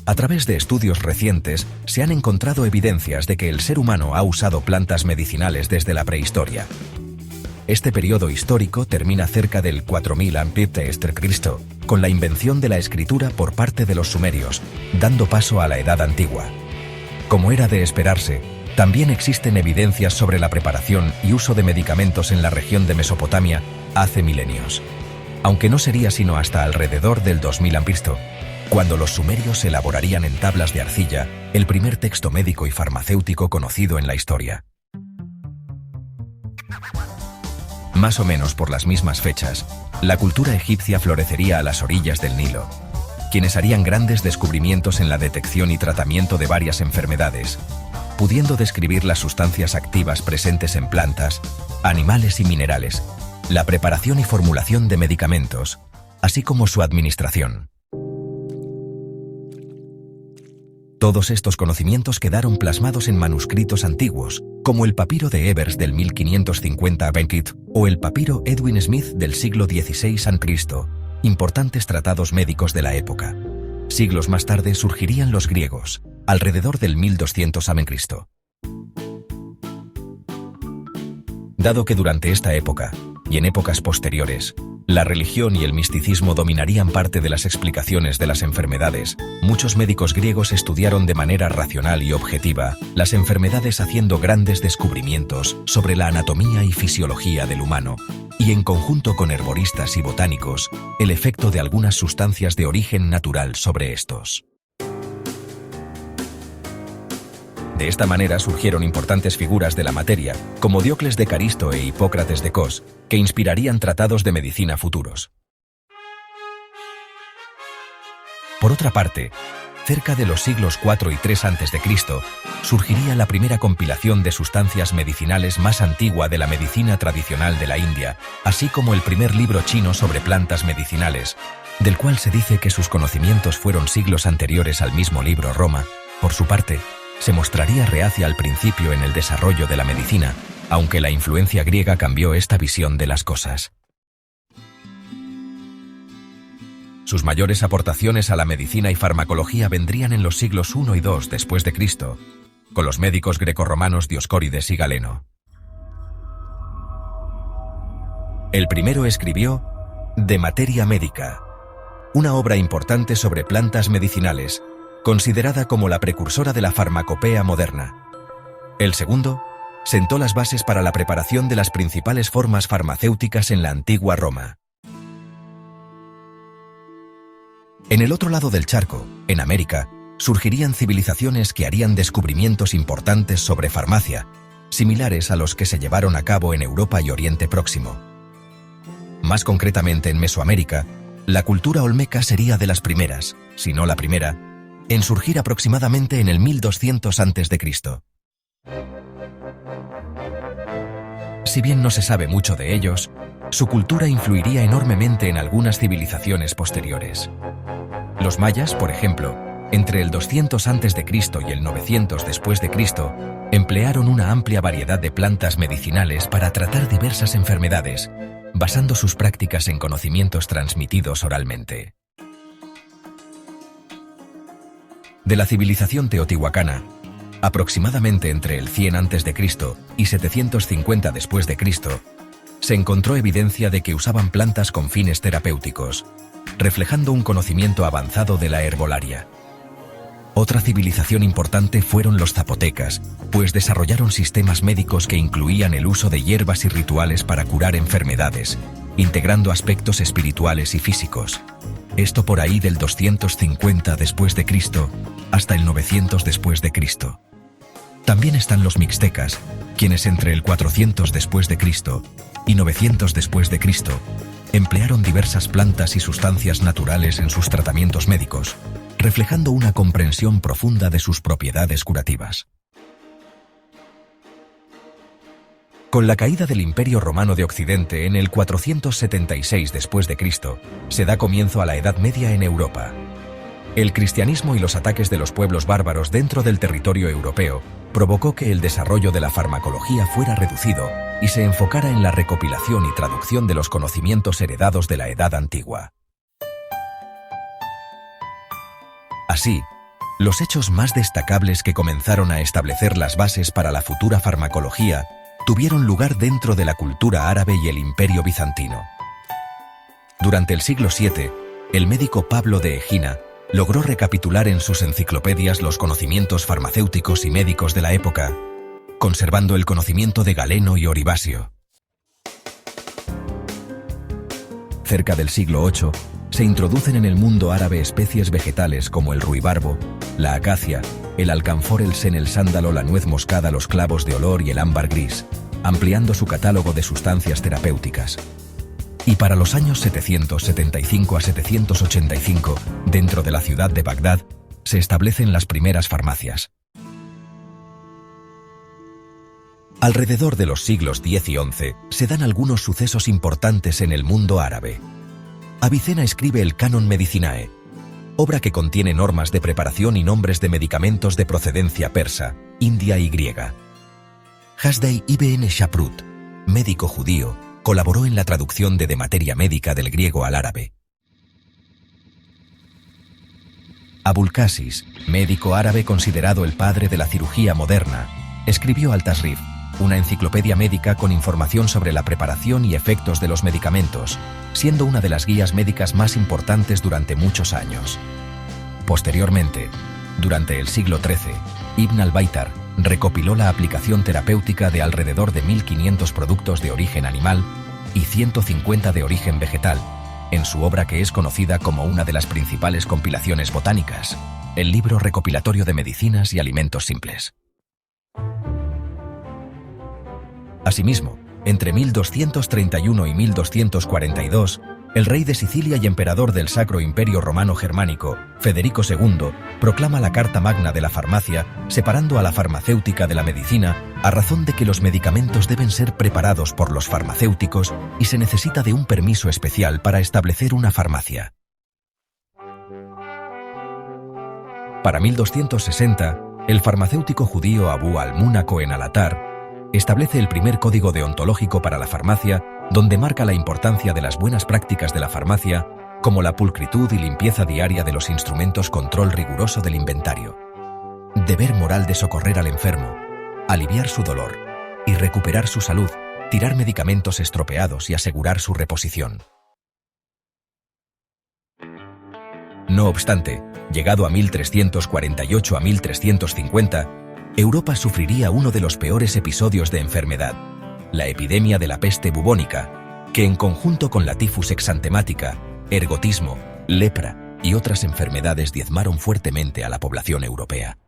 A través de estudios recientes, se han encontrado evidencias de que el ser humano ha usado plantas medicinales desde la prehistoria. Este periodo histórico termina cerca del 4000 a.C., con la invención de la escritura por parte de los sumerios, dando paso a la Edad Antigua. Como era de esperarse, también existen evidencias sobre la preparación y uso de medicamentos en la región de Mesopotamia hace milenios. Aunque no sería sino hasta alrededor del 2000 a.C., cuando los sumerios elaborarían en tablas de arcilla el primer texto médico y farmacéutico conocido en la historia. Más o menos por las mismas fechas, la cultura egipcia florecería a las orillas del Nilo, quienes harían grandes descubrimientos en la detección y tratamiento de varias enfermedades, pudiendo describir las sustancias activas presentes en plantas, animales y minerales, la preparación y formulación de medicamentos, así como su administración. Todos estos conocimientos quedaron plasmados en manuscritos antiguos, como el papiro de Ebers del 1550 a.C. o el papiro Edwin Smith del siglo XVI a.C., importantes tratados médicos de la época. Siglos más tarde surgirían los griegos, alrededor del 1200 a.C. Dado que durante esta época, y en épocas posteriores, la religión y el misticismo dominarían parte de las explicaciones de las enfermedades, muchos médicos griegos estudiaron de manera racional y objetiva las enfermedades, haciendo grandes descubrimientos sobre la anatomía y fisiología del humano, y en conjunto con herboristas y botánicos, el efecto de algunas sustancias de origen natural sobre estos. De esta manera surgieron importantes figuras de la materia, como Diocles de Caristo e Hipócrates de Cos, que inspirarían tratados de medicina futuros. Por otra parte, cerca de los siglos IV y III a.C., surgiría la primera compilación de sustancias medicinales más antigua de la medicina tradicional de la India, así como el primer libro chino sobre plantas medicinales, del cual se dice que sus conocimientos fueron siglos anteriores al mismo libro. Roma, por su parte, se mostraría reacia al principio en el desarrollo de la medicina, aunque la influencia griega cambió esta visión de las cosas. Sus mayores aportaciones a la medicina y farmacología vendrían en los siglos I y II después de Cristo, con los médicos grecorromanos Dioscórides y Galeno. El primero escribió De Materia Medica, una obra importante sobre plantas medicinales, considerada como la precursora de la farmacopea moderna. El segundo sentó las bases para la preparación de las principales formas farmacéuticas en la antigua Roma. En el otro lado del charco, en América, surgirían civilizaciones que harían descubrimientos importantes sobre farmacia, similares a los que se llevaron a cabo en Europa y Oriente Próximo. Más concretamente en Mesoamérica, la cultura olmeca sería de las primeras, si no la primera, en surgir aproximadamente en el 1200 a.C. Si bien no se sabe mucho de ellos, su cultura influiría enormemente en algunas civilizaciones posteriores. Los mayas, por ejemplo, entre el 200 a.C. y el 900 después de Cristo, emplearon una amplia variedad de plantas medicinales para tratar diversas enfermedades, basando sus prácticas en conocimientos transmitidos oralmente. De la civilización teotihuacana, aproximadamente entre el 100 a.C. y 750 después de Cristo, se encontró evidencia de que usaban plantas con fines terapéuticos, reflejando un conocimiento avanzado de la herbolaria. Otra civilización importante fueron los zapotecas, pues desarrollaron sistemas médicos que incluían el uso de hierbas y rituales para curar enfermedades, integrando aspectos espirituales y físicos. Esto por ahí del 250 después de Cristo hasta el 900 después de Cristo. También están los mixtecas, quienes entre el 400 después de Cristo y 900 después de Cristo emplearon diversas plantas y sustancias naturales en sus tratamientos médicos, reflejando una comprensión profunda de sus propiedades curativas. Con la caída del Imperio Romano de Occidente en el 476 después de Cristo, se da comienzo a la Edad Media en Europa. El cristianismo y los ataques de los pueblos bárbaros dentro del territorio europeo provocó que el desarrollo de la farmacología fuera reducido y se enfocara en la recopilación y traducción de los conocimientos heredados de la Edad Antigua. Así, Los hechos más destacables que comenzaron a establecer las bases para la futura farmacología tuvieron lugar dentro de la cultura árabe y el Imperio bizantino. Durante el siglo VII, el médico Pablo de Egina logró recapitular en sus enciclopedias los conocimientos farmacéuticos y médicos de la época, conservando el conocimiento de Galeno y Oribasio. Cerca del siglo VIII, se introducen en el mundo árabe especies vegetales como el ruibarbo, la acacia, el alcanfor, el sen, el sándalo, la nuez moscada, los clavos de olor y el ámbar gris, ampliando su catálogo de sustancias terapéuticas. Y para los años 775 a 785, dentro de la ciudad de Bagdad, se establecen las primeras farmacias. Alrededor de los siglos X y XI se dan algunos sucesos importantes en el mundo árabe. Avicena escribe el Canon Medicinae, obra que contiene normas de preparación y nombres de medicamentos de procedencia persa, india y griega. Hasdai ibn Shaprut, médico judío, colaboró en la traducción de materia médica del griego al árabe. Abul Qasis, médico árabe considerado el padre de la cirugía moderna, escribió Al-Tasrif, una enciclopedia médica con información sobre la preparación y efectos de los medicamentos, siendo una de las guías médicas más importantes durante muchos años. Posteriormente, durante el siglo XIII, Ibn al-Baitar recopiló la aplicación terapéutica de alrededor de 1500 productos de origen animal y 150 de origen vegetal, en su obra que es conocida como una de las principales compilaciones botánicas, el libro recopilatorio de medicinas y alimentos simples. Asimismo, entre 1231 y 1242, el rey de Sicilia y emperador del Sacro Imperio Romano Germánico, Federico II, proclama la Carta Magna de la Farmacia, separando a la farmacéutica de la medicina, a razón de que los medicamentos deben ser preparados por los farmacéuticos y se necesita de un permiso especial para establecer una farmacia. Para 1260, el farmacéutico judío Abu al-Muna Cohen al-Attar establece el primer código deontológico para la farmacia, donde marca la importancia de las buenas prácticas de la farmacia, como la pulcritud y limpieza diaria de los instrumentos, control riguroso del inventario, deber moral de socorrer al enfermo, aliviar su dolor y recuperar su salud, tirar medicamentos estropeados y asegurar su reposición. No obstante, llegado a 1348 a 1350, Europa sufriría uno de los peores episodios de enfermedad, la epidemia de la peste bubónica, que en conjunto con la tifus exantemática, ergotismo, lepra y otras enfermedades diezmaron fuertemente a la población europea.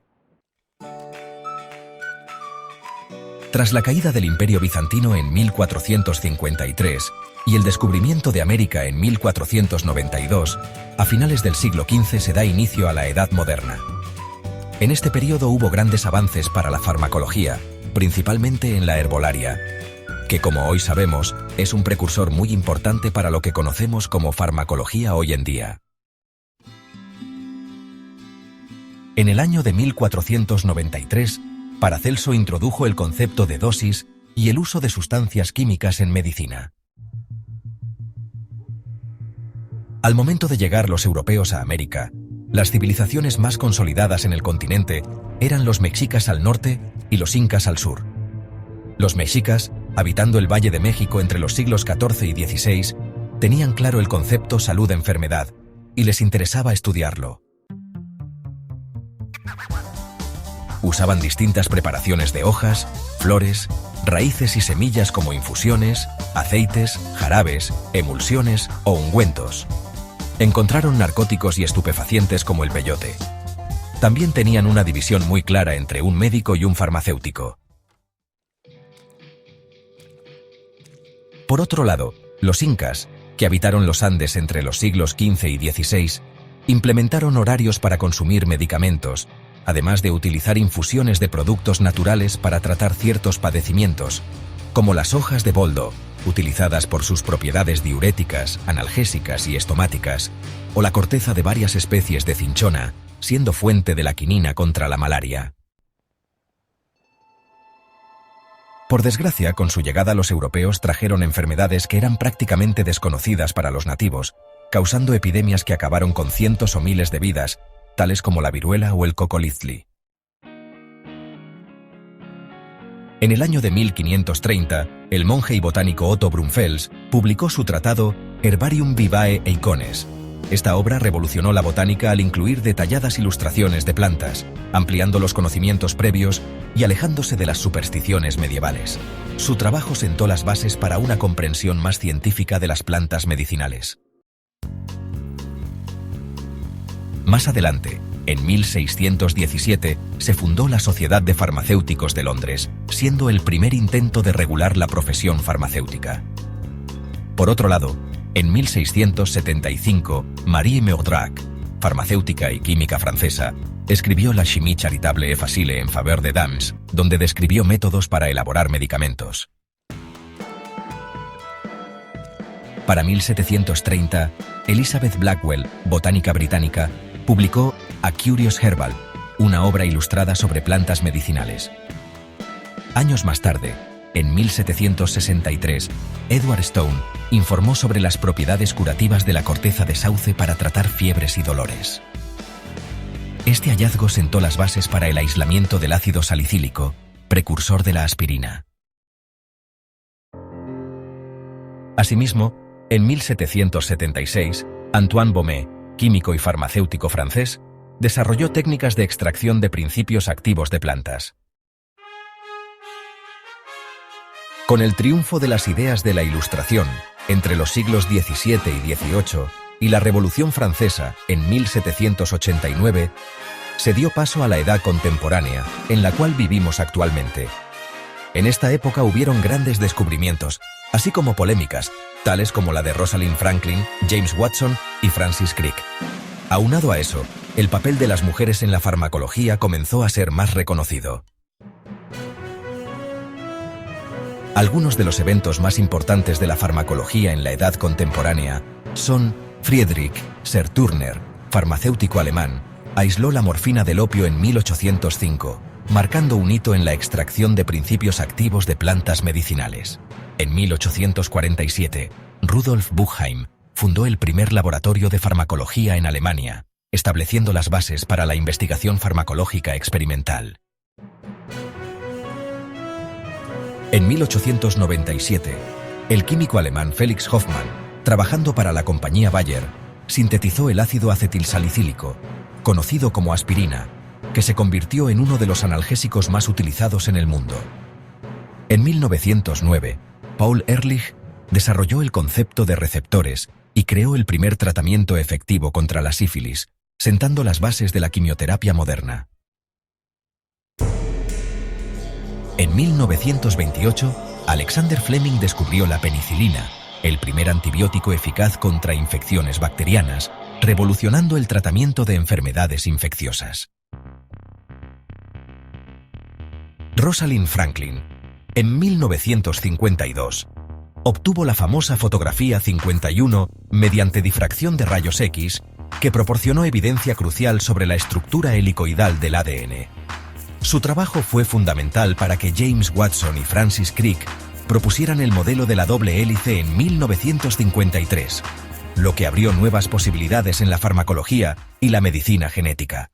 Tras la caída del Imperio bizantino en 1453 y el descubrimiento de América en 1492, a finales del siglo XV se da inicio a la Edad Moderna. En este periodo hubo grandes avances para la farmacología, principalmente en la herbolaria, que como hoy sabemos, es un precursor muy importante para lo que conocemos como farmacología hoy en día. En el año de 1493, Paracelso introdujo el concepto de dosis y el uso de sustancias químicas en medicina. Al momento de llegar los europeos a América, las civilizaciones más consolidadas en el continente eran los mexicas al norte y los incas al sur. Los mexicas, habitando el Valle de México entre los siglos XIV y XVI, tenían claro el concepto salud-enfermedad y les interesaba estudiarlo. Usaban distintas preparaciones de hojas, flores, raíces y semillas como infusiones, aceites, jarabes, emulsiones o ungüentos. Encontraron narcóticos y estupefacientes como el peyote. También tenían una división muy clara entre un médico y un farmacéutico. Por otro lado, los incas, que habitaron los Andes entre los siglos XV y XVI, implementaron horarios para consumir medicamentos, además de utilizar infusiones de productos naturales para tratar ciertos padecimientos, como las hojas de boldo, utilizadas por sus propiedades diuréticas, analgésicas y estomáticas, o la corteza de varias especies de cinchona, siendo fuente de la quinina contra la malaria. Por desgracia, con su llegada los europeos trajeron enfermedades que eran prácticamente desconocidas para los nativos, causando epidemias que acabaron con cientos o miles de vidas, tales como la viruela o el cocolizli. En el año de 1530, el monje y botánico Otto Brunfels publicó su tratado Herbarium Vivae Eicones. Esta obra revolucionó la botánica al incluir detalladas ilustraciones de plantas, ampliando los conocimientos previos y alejándose de las supersticiones medievales. Su trabajo sentó las bases para una comprensión más científica de las plantas medicinales. Más adelante, en 1617, se fundó la Sociedad de Farmacéuticos de Londres, siendo el primer intento de regular la profesión farmacéutica. Por otro lado, en 1675, Marie Meurdrac, farmacéutica y química francesa, escribió la Chimie charitable et facile en faveur des dames, donde describió métodos para elaborar medicamentos. Para 1730, Elizabeth Blackwell, botánica británica, publicó A Curious Herbal, una obra ilustrada sobre plantas medicinales. Años más tarde, en 1763, Edward Stone informó sobre las propiedades curativas de la corteza de sauce para tratar fiebres y dolores. Este hallazgo sentó las bases para el aislamiento del ácido salicílico, precursor de la aspirina. Asimismo, en 1776, Antoine Baume, químico y farmacéutico francés, desarrolló técnicas de extracción de principios activos de plantas. Con el triunfo de las ideas de la Ilustración entre los siglos XVII y XVIII y la Revolución Francesa en 1789, se dio paso a la edad contemporánea, en la cual vivimos actualmente. En esta época hubieron grandes descubrimientos, así como polémicas, tales como la de Rosalind Franklin, James Watson y Francis Crick. Aunado a eso, el papel de las mujeres en la farmacología comenzó a ser más reconocido. Algunos de los eventos más importantes de la farmacología en la edad contemporánea son Friedrich Serturner, farmacéutico alemán, aisló la morfina del opio en 1805, marcando un hito en la extracción de principios activos de plantas medicinales. En 1847, Rudolf Buchheim fundó el primer laboratorio de farmacología en Alemania, estableciendo las bases para la investigación farmacológica experimental. En 1897, el químico alemán Felix Hoffmann, trabajando para la compañía Bayer, sintetizó el ácido acetilsalicílico, conocido como aspirina, que se convirtió en uno de los analgésicos más utilizados en el mundo. En 1909, Paul Ehrlich desarrolló el concepto de receptores y creó el primer tratamiento efectivo contra la sífilis, sentando las bases de la quimioterapia moderna. En 1928, Alexander Fleming descubrió la penicilina, el primer antibiótico eficaz contra infecciones bacterianas, revolucionando el tratamiento de enfermedades infecciosas. Rosalind Franklin, en 1952, obtuvo la famosa fotografía 51 mediante difracción de rayos X, que proporcionó evidencia crucial sobre la estructura helicoidal del ADN. Su trabajo fue fundamental para que James Watson y Francis Crick propusieran el modelo de la doble hélice en 1953, lo que abrió nuevas posibilidades en la farmacología y la medicina genética.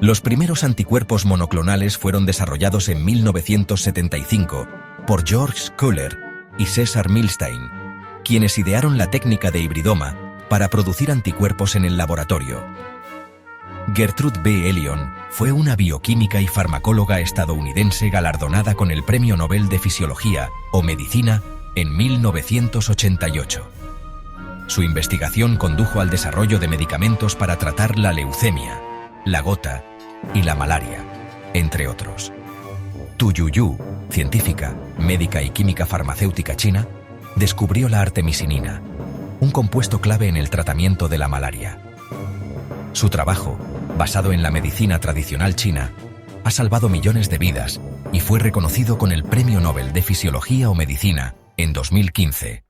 Los primeros anticuerpos monoclonales fueron desarrollados en 1975 por George Schuller y Cesar Milstein, quienes idearon la técnica de hibridoma para producir anticuerpos en el laboratorio. Gertrude B. Elion fue una bioquímica y farmacóloga estadounidense galardonada con el Premio Nobel de Fisiología o Medicina en 1988. Su investigación condujo al desarrollo de medicamentos para tratar la leucemia, la gota y la malaria, entre otros. Tu Yuyu, científica, médica y química farmacéutica china, descubrió la artemisinina, un compuesto clave en el tratamiento de la malaria. Su trabajo, basado en la medicina tradicional china, ha salvado millones de vidas y fue reconocido con el Premio Nobel de Fisiología o Medicina en 2015.